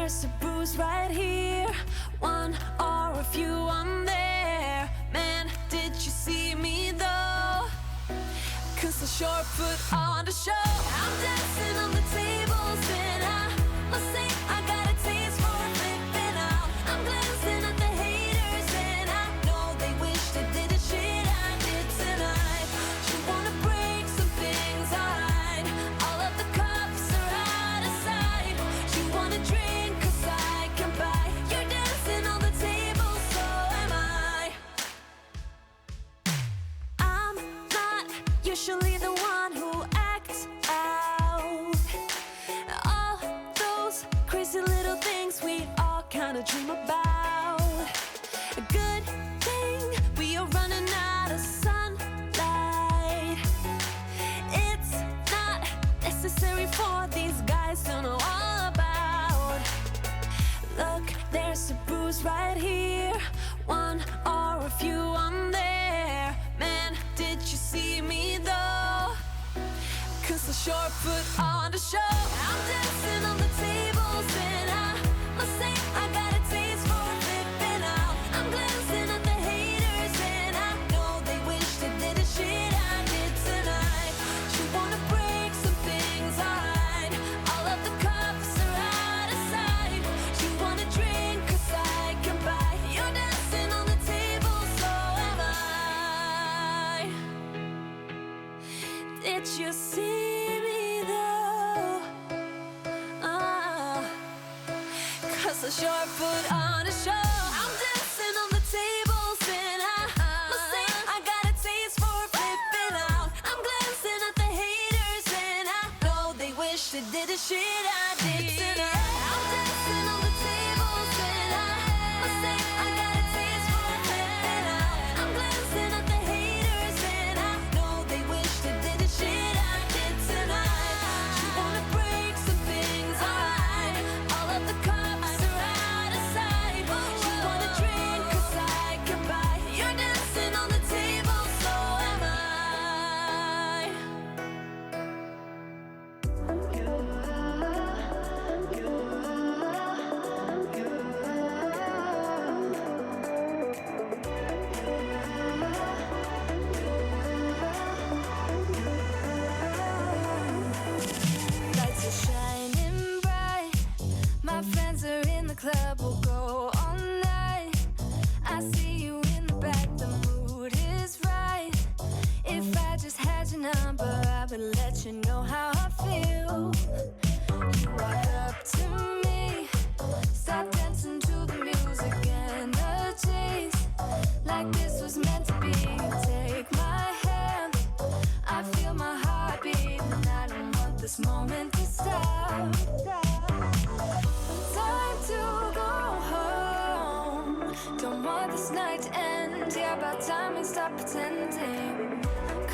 there's a booze right here, one or a few on there. Man, did you see me though? 'Cause I sure put on the show. I'm dancing on the tables and I must say I got a taste for flipping out. I'm glancing at the haters and I know they wish they did the shit I did tonight. You wanna break some things, alright. All of the cups are out of sight. You wanna drink 'cause I can buy. You're dancing on the table, so am I. I'm not usually the one who acts out. All those crazy little things we all kinda dream about. A good thing we are running out of sunlight. It's not necessary for these guys to know all about. Look, there's a booze right here, one or a few on there. Man, did you see me though? 'Cause I sure put on the show. I'm dancing on the tables and I must say I got a taste for flipping out. I'm glancing at the haters and I know they wish they did the shit I did tonight. You wanna break some things, alright. All of the cups are out of sight. You wanna drink 'cause I can buy. You're dancing on the table, so am I. Did you see me though? 'Cause I sure put on a show. I'm dancing on the tables and I must say I got a taste for flipping out. I'm glancing at the haters and I know they wish they did the shit I did tonight. I'm dancing on the tables and I must say I got a taste for flipping out. I'm glancing at the haters and I know they wish they did the shit I did tonight. You wanna break some things, alright. All of the cups are out of sight. You wanna drink 'cause I can buy. You're dancing on the table, so am I. Lights are shining bright. My friends are in the club, we'll go all night. I see you in the back, the mood is right. If I just had your number, I would let you know how I feel. You walk up to me, start dancing to the music and the chase. Like this was meant to be. Take my hand, I feel my heart beat, and I don't want this moment to stop. Time to go home. Don't want this night to end. Yeah, about time we stop pretending.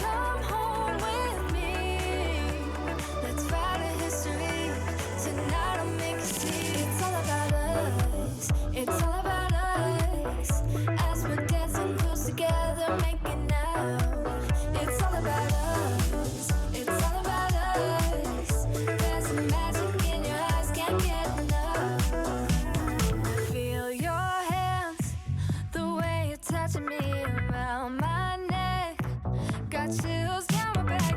Come home with me. Let's write a history. Tonight I'll make you see. It's all about us. It's all about us. As we're dancing close together, making out. It's all about us. It's all about us. There's a magic in your eyes, can't get enough. Feel your hands, the way you're touching me around my neck. Got chills down my back,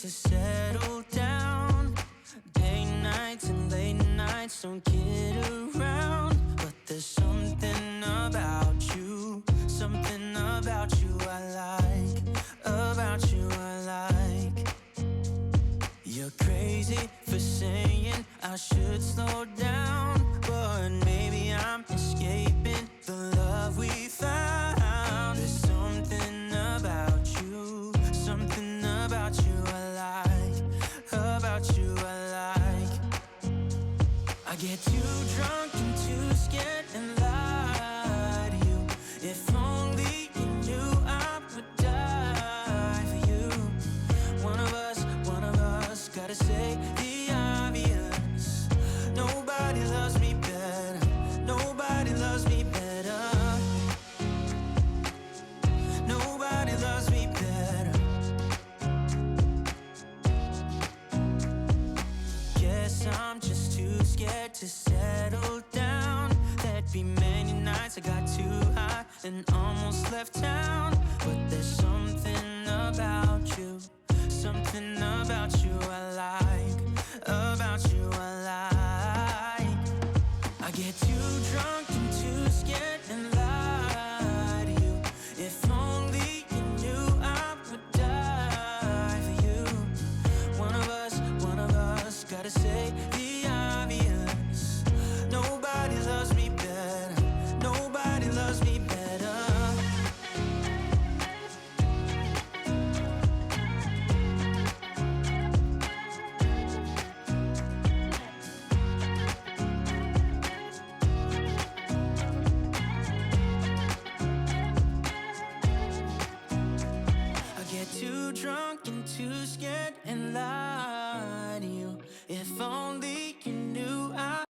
to settle down. Day nights and late nights don't get around. But there's something about you, something about you I like, about you I like. You're crazy for saying I should slow down, but maybe I'm escaping the love we found. There's something about you, something about you I like, about you I like. I get too drunk and too scared and lie to you. If only you knew I would die for you. One of us, gotta say the obvious. Nobody loves me better, nobody loves me better. Nobody loves me better. Guess I'm just too scared to settle down. There'd be many nights I got too high and almost left town.